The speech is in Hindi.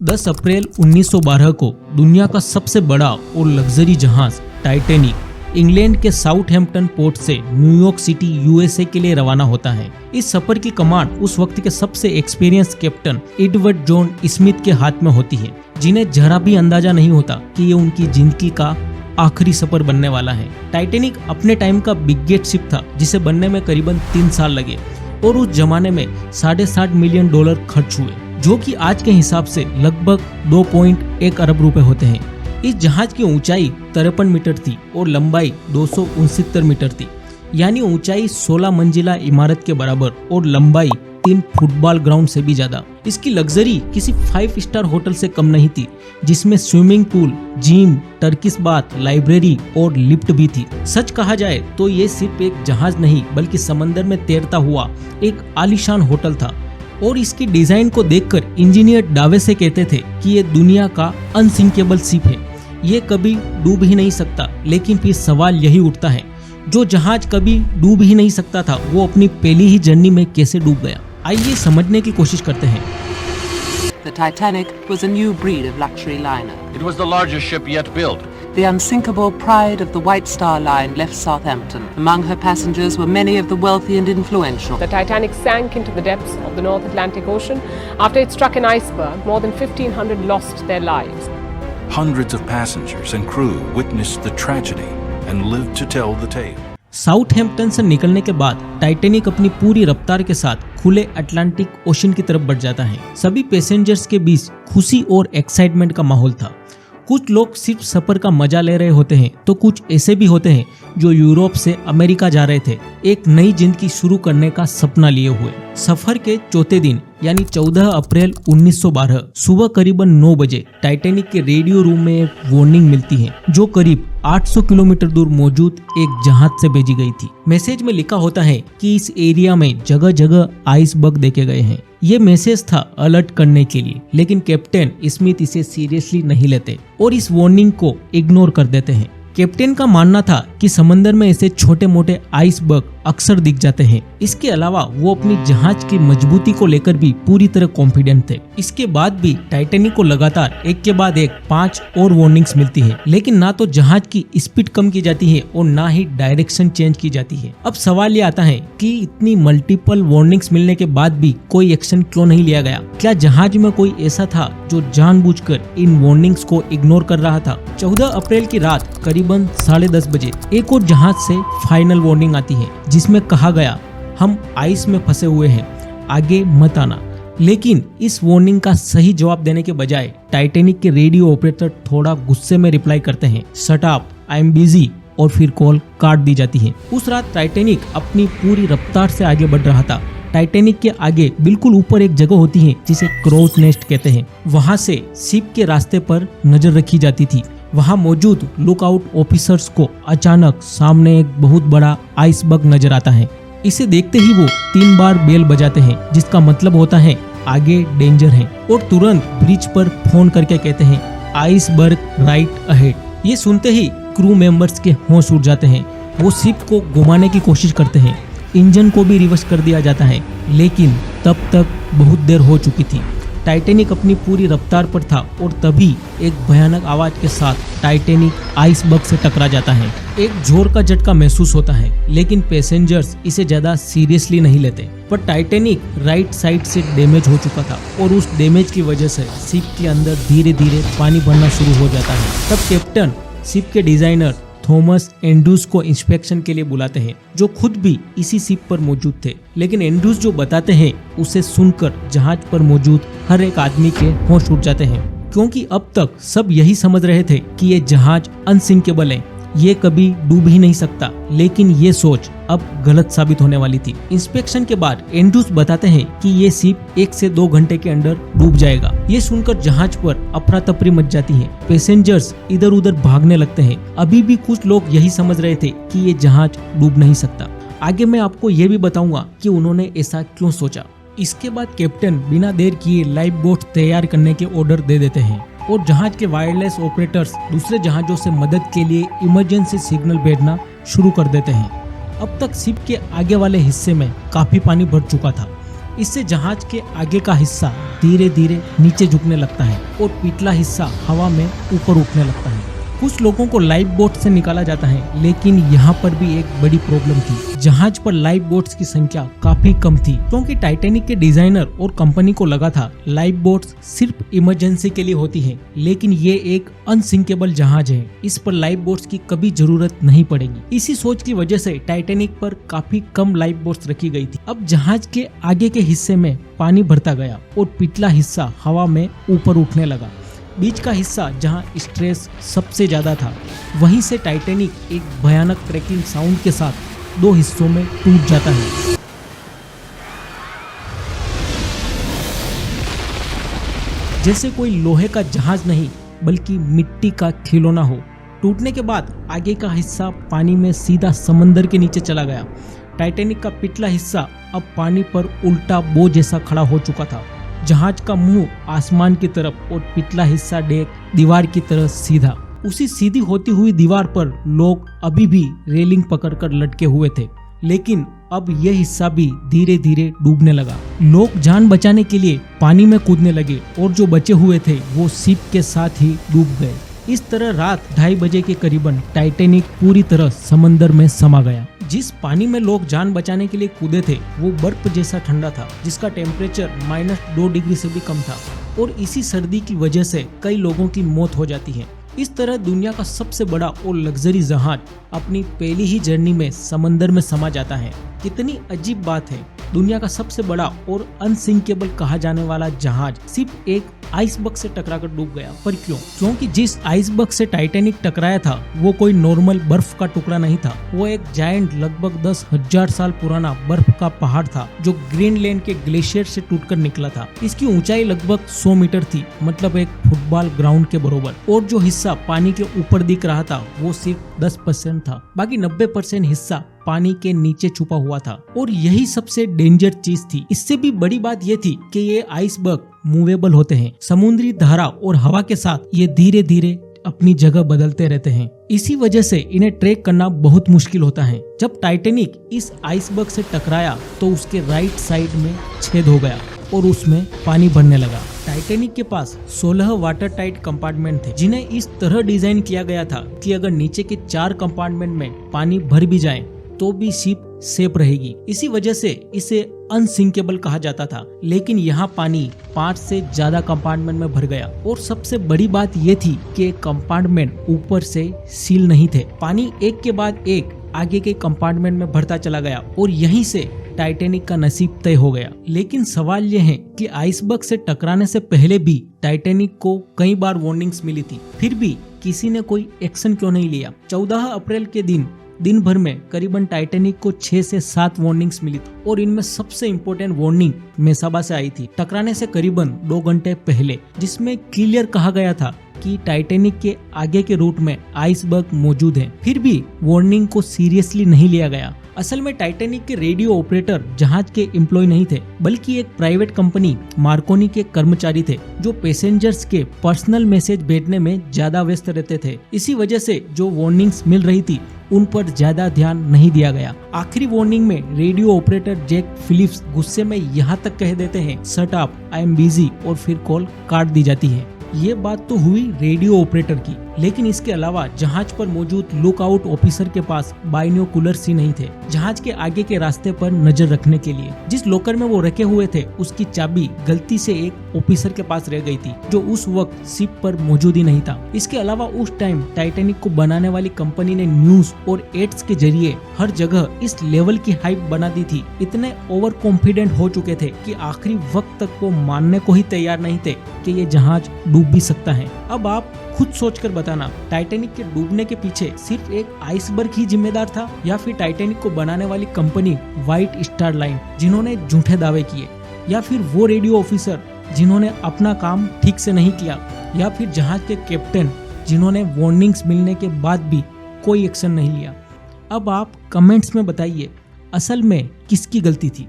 10 अप्रैल 1912 को दुनिया का सबसे बड़ा और लग्जरी जहाज टाइटैनिक इंग्लैंड के साउथहैम्पटन पोर्ट से न्यूयॉर्क सिटी यूएसए के लिए रवाना होता है। इस सफर की कमांड उस वक्त के सबसे experience captain Edward John Smith के हाथ में होती है, जिन्हें जरा भी अंदाजा नहीं होता कि ये उनकी जिंदगी का आखिरी सफर बनने वाला है। टाइटैनिक अपने टाइम का बिगेस्ट शिप था, जिसे बनने में करीबन 3 साल लगे और उस जमाने में $7.5 मिलियन खर्च हुए, जो कि आज के हिसाब से लगभग 2.1 अरब रुपए होते हैं। इस जहाज की ऊंचाई 53 मीटर थी और लंबाई 269 मीटर थी, यानी ऊंचाई 16 मंजिला इमारत के बराबर और लंबाई 3 फुटबॉल ग्राउंड से भी ज्यादा। इसकी लग्जरी किसी 5 स्टार होटल से कम नहीं थी, जिसमें swimming pool, gym, Turkish bath, library और लिफ्ट भी थी। सच कहा जाए तो ये सिर्फ एक जहाज नहीं बल्कि समंदर में तैरता हुआ एक आलीशान होटल था, और इसकी डिजाइन को देखकर इंजीनियर दावे से कहते थे कि ये दुनिया का अनसिंकेबल शिप है, ये कभी डूब ही नहीं सकता। लेकिन फिर सवाल यही उठता है, जो जहाज कभी डूब ही नहीं सकता था, वो अपनी पहली ही जर्नी में कैसे डूब गया? आइए समझने की कोशिश करते हैं। The Titanic was a new breed of luxury liner. It was the largest ship yet built. The unsinkable pride of the White Star Line left Southampton. Among her passengers were many of the wealthy and influential. The Titanic sank into the depths of the North Atlantic Ocean. After it struck an iceberg, more than 1,500 lost their lives. Hundreds of passengers and crew witnessed the tragedy and lived to tell the tale. Southampton से निकलने के बाद टाइटैनिक अपनी पूरी रफ्तार के साथ खुले अटलांटिक ओशन की तरफ बढ़ जाता है। सभी पैसेंजर्स के बीच खुशी और एक्साइटमेंट का माहौल था। कुछ लोग सिर्फ सफर का मजा ले रहे होते हैं, तो कुछ ऐसे भी होते हैं जो यूरोप से अमेरिका जा रहे थे, एक नई जिंदगी शुरू करने का सपना लिए हुए। सफर के चौथे दिन यानी 14 अप्रैल 1912 सुबह करीबन 9 बजे टाइटैनिक के रेडियो रूम में एक वार्निंग मिलती है, जो करीब 800 किलोमीटर दूर मौजूद एक जहाज से भेजी गई थी। मैसेज में लिखा होता है कि इस एरिया में जगह जगह आइसबर्ग देखे गए हैं। ये मैसेज था अलर्ट करने के लिए, लेकिन कैप्टन स्मिथ इसे सीरियसली नहीं लेते और इस वार्निंग को इग्नोर कर देते हैं। कैप्टन का मानना था कि समंदर में ऐसे छोटे मोटे आइसबर्ग अक्सर दिख जाते हैं। इसके अलावा वो अपनी जहाज की मजबूती को लेकर भी पूरी तरह कॉन्फिडेंट थे। इसके बाद भी टाइटैनिक को लगातार एक के बाद एक 5 और वार्निंग्स मिलती है, लेकिन ना तो जहाज की स्पीड कम की जाती है और ना ही डायरेक्शन चेंज की जाती है। अब सवाल ये आता है कि इतनी मल्टीपल वार्निंग्स मिलने के बाद भी कोई एक्शन क्यों नहीं लिया गया? क्या जहाज में कोई ऐसा था जो जानबूझकर इन वार्निंग्स को इग्नोर कर रहा था? 14 अप्रैल की रात करीबन 10:30 बजे एक और जहाज से फाइनल वार्निंग आती है, जिसमें कहा गया, हम आइस में फंसे हुए हैं, आगे मत आना। लेकिन इस वार्निंग का सही जवाब देने के बजाय टाइटैनिक के रेडियो ऑपरेटर थोड़ा गुस्से में रिप्लाई करते हैं, shut up, I am busy, और फिर कॉल काट दी जाती है। उस रात टाइटैनिक अपनी पूरी रफ्तार से आगे बढ़ रहा था। टाइटैनिक के आगे बिल्कुल ऊपर एक जगह होती है जिसे क्रोच नेस्ट कहते हैं। वहां से शिप के रास्ते पर नजर रखी जाती थी। वहां मौजूद लुकआउट ऑफिसर्स को अचानक सामने एक बहुत बड़ा आइसबर्ग नजर आता है। इसे देखते ही वो 3 बार बेल बजाते हैं, जिसका मतलब होता है आगे डेंजर है, और तुरंत ब्रिज पर फोन करके कहते हैं आइसबर्ग राइट अहेड। ये सुनते ही क्रू मेंबर्स के होश उड़ जाते हैं। वो शिप को घुमाने की कोशिश करते हैं, इंजन को भी रिवर्स कर दिया जाता है, लेकिन तब तक बहुत देर हो चुकी थी। टाइटैनिक अपनी पूरी रफ्तार पर था और तभी एक भयानक आवाज के साथ टाइटैनिक आइसबर्ग से टकरा जाता है। एक जोर का झटका महसूस होता है, लेकिन पैसेंजर्स इसे ज्यादा सीरियसली नहीं लेते। पर टाइटैनिक राइट साइड से डैमेज हो चुका था और उस डैमेज की वजह से शिप के अंदर धीरे धीरे पानी भरना शुरू हो जाता है। तब कैप्टन शिप के डिजाइनर थॉमस एंड्रूज को इंस्पेक्शन के लिए बुलाते हैं, जो खुद भी इसी शिप पर मौजूद थे। लेकिन एंड्रूज जो बताते हैं उसे सुनकर जहाज पर मौजूद हर एक आदमी के होश उड़ जाते हैं, क्योंकि अब तक सब यही समझ रहे थे कि ये जहाज अनसिंकेबल है, ये कभी डूब ही नहीं सकता। लेकिन ये सोच अब गलत साबित होने वाली थी। इंस्पेक्शन के बाद एंड्रूज बताते हैं कि ये शिप 1 से 2 घंटे के अंदर डूब जाएगा। ये सुनकर जहाज पर अफरा तफरी मच जाती है। पैसेंजर्स इधर उधर भागने लगते हैं। अभी भी कुछ लोग यही समझ रहे थे कि ये जहाज डूब नहीं सकता। आगे मैं आपको ये भी बताऊंगा कि उन्होंने ऐसा क्यों सोचा। इसके बाद कैप्टन बिना देर किए लाइफ बोट तैयार करने के ऑर्डर दे देते हैं और जहाज के वायरलेस ऑपरेटर्स दूसरे जहाजों से मदद के लिए इमरजेंसी सिग्नल भेजना शुरू कर देते हैं। अब तक शिप के आगे वाले हिस्से में काफी पानी भर चुका था इससे जहाज के आगे का हिस्सा धीरे धीरे नीचे झुकने लगता है और पिछला हिस्सा हवा में ऊपर उठने लगता है। कुछ लोगों को लाइफ बोट से निकाला जाता है, लेकिन यहाँ पर भी एक बड़ी प्रॉब्लम थी। जहाज पर लाइफ बोट्स की संख्या काफी कम थी, क्योंकि टाइटैनिक के डिजाइनर और कंपनी को लगा था लाइफ बोट्स सिर्फ इमरजेंसी के लिए होती है, लेकिन ये एक अनसिंकेबल जहाज है, इस पर लाइफ बोट्स की कभी जरूरत नहीं पड़ेगी। इसी सोच की वजह से टाइटैनिक पर काफी कम लाइफ बोट्स रखी गई थी। अब जहाज के आगे के हिस्से में पानी भरता गया और पिछला हिस्सा हवा में ऊपर उठने लगा। बीच का हिस्सा जहां स्ट्रेस सबसे ज्यादा था, वहीं से टाइटैनिक एक भयानक क्रैकिंग साउंड के साथ दो हिस्सों में टूट जाता है। जैसे कोई लोहे का जहाज नहीं बल्कि मिट्टी का खिलौना हो। टूटने के बाद आगे का हिस्सा पानी में सीधा समंदर के नीचे चला गया। टाइटैनिक का पिछला हिस्सा अब पानी पर उल्टा बो जैसा खड़ा हो चुका था। जहाज का मुंह आसमान की तरफ और पिछला हिस्सा डेक दीवार की तरह सीधा। उसी सीधी होती हुई दीवार पर लोग अभी भी रेलिंग पकड़कर लटके हुए थे, लेकिन अब यह हिस्सा भी धीरे धीरे डूबने लगा। लोग जान बचाने के लिए पानी में कूदने लगे और जो बचे हुए थे वो शिप के साथ ही डूब गए। इस तरह रात 2:30 बजे के करीबन टाइटैनिक पूरी तरह समंदर में समा गया। जिस पानी में लोग जान बचाने के लिए कूदे थे वो बर्फ जैसा ठंडा था, जिसका टेम्परेचर -2 डिग्री से भी कम था, और इसी सर्दी की वजह से कई लोगों की मौत हो जाती है। इस तरह दुनिया का सबसे बड़ा और लग्जरी जहाज अपनी पहली ही जर्नी में समंदर में समा जाता है। कितनी अजीब बात है, दुनिया का सबसे बड़ा और अनसिंकेबल कहा जाने वाला जहाज सिर्फ एक आइसबर्ग से टकराकर डूब गया। पर क्यों? क्योंकि जिस आइसबर्ग से टाइटैनिक टकराया था वो कोई नॉर्मल बर्फ का टुकड़ा नहीं था। वो एक जायंट लगभग 10,000 साल पुराना बर्फ का पहाड़ था जो ग्रीनलैंड के ग्लेशियर से टूटकर निकला था। इसकी ऊंचाई लगभग 100 मीटर थी, मतलब एक फुटबॉल ग्राउंड के बराबर, और जो हिस्सा पानी के ऊपर दिख रहा था वो सिर्फ 10% था। बाकी 90% हिस्सा पानी के नीचे छुपा हुआ था, और यही सबसे डेंजर चीज थी। इससे भी बड़ी बात ये थी कि ये आइसबर्ग मूवेबल होते हैं। समुद्री धारा और हवा के साथ ये धीरे धीरे अपनी जगह बदलते रहते हैं। इसी वजह से इन्हें ट्रैक करना बहुत मुश्किल होता है। जब टाइटैनिक इस आइसबर्ग से टकराया तो उसके राइट साइड में छेद हो गया और उसमें पानी भरने लगा। टाइटैनिक के पास 16 वाटर टाइट कंपार्टमेंट थे, जिन्हें इस तरह डिजाइन किया गया था कि अगर नीचे के 4 कंपार्टमेंट में पानी भर भी जाए तो भी शिप सेफ रहेगी। इसी वजह से इसे अनसिंकेबल कहा जाता था। लेकिन यहाँ पानी 5 से ज्यादा कंपार्टमेंट में भर गया, और सबसे बड़ी बात ये थी कि कंपार्टमेंट ऊपर से सील नहीं थे। पानी एक के बाद एक आगे के कंपार्टमेंट में भरता चला गया और यहीं से टाइटैनिक का नसीब तय हो गया। लेकिन सवाल यह है कि आइसबर्ग से टकराने से पहले भी टाइटैनिक को कई बार वार्निंग्स मिली थी, फिर भी किसी ने कोई एक्शन क्यों नहीं लिया? 14 अप्रैल के दिन भर में करीबन टाइटैनिक को 6 से 7 वार्निंग्स मिली थी, और इनमें सबसे इम्पोर्टेंट वार्निंग मेसाबा से आई थी टकराने से करीबन 2 घंटे पहले, जिसमें क्लियर कहा गया था कि टाइटैनिक के आगे के रूट में आइसबर्ग मौजूद है। फिर भी वार्निंग को सीरियसली नहीं लिया गया। असल में टाइटैनिक के रेडियो ऑपरेटर जहाज के एम्प्लॉय नहीं थे, बल्कि एक प्राइवेट कंपनी मार्कोनी के कर्मचारी थे, जो पैसेंजर्स के पर्सनल मैसेज भेजने में ज्यादा व्यस्त रहते थे। इसी वजह से जो वार्निंग्स मिल रही थी उन पर ज्यादा ध्यान नहीं दिया गया। आखिरी वार्निंग में रेडियो ऑपरेटर जैक फिलिप्स गुस्से में यहाँ तक कह देते हैं, shut up, I am busy, और फिर कॉल काट दी जाती है। ये बात तो हुई रेडियो ऑपरेटर की, लेकिन इसके अलावा जहाज पर मौजूद लुकआउट ऑफिसर के पास बाइनोकुलर्स ही नहीं थे जहाज के आगे के रास्ते पर नजर रखने के लिए। जिस लॉकर में वो रखे हुए थे उसकी चाबी गलती से एक ऑफिसर के पास रह गई थी, जो उस वक्त शिप पर मौजूद ही नहीं था। इसके अलावा उस टाइम टाइटैनिक को बनाने वाली कंपनी ने न्यूज और एड्स के जरिए हर जगह इस लेवल की हाइप बना दी थी। इतने ओवर कॉन्फिडेंट हो चुके थे कि आखिरी वक्त तक वो मानने को ही तैयार नहीं थे कि ये जहाज डूब भी सकता है। अब आप खुद सोचकर बताना, टाइटैनिक के डूबने के पीछे सिर्फ एक आइसबर्ग ही जिम्मेदार था, या फिर टाइटैनिक को बनाने वाली कंपनी व्हाइट स्टार लाइन जिन्होंने झूठे दावे किए, या फिर वो रेडियो ऑफिसर जिन्होंने अपना काम ठीक से नहीं किया, या फिर जहाज के कैप्टन जिन्होंने वार्निंग्स मिलने के बाद भी कोई एक्शन नहीं लिया। अब आप कमेंट्स में बताइए, असल में किसकी गलती थी?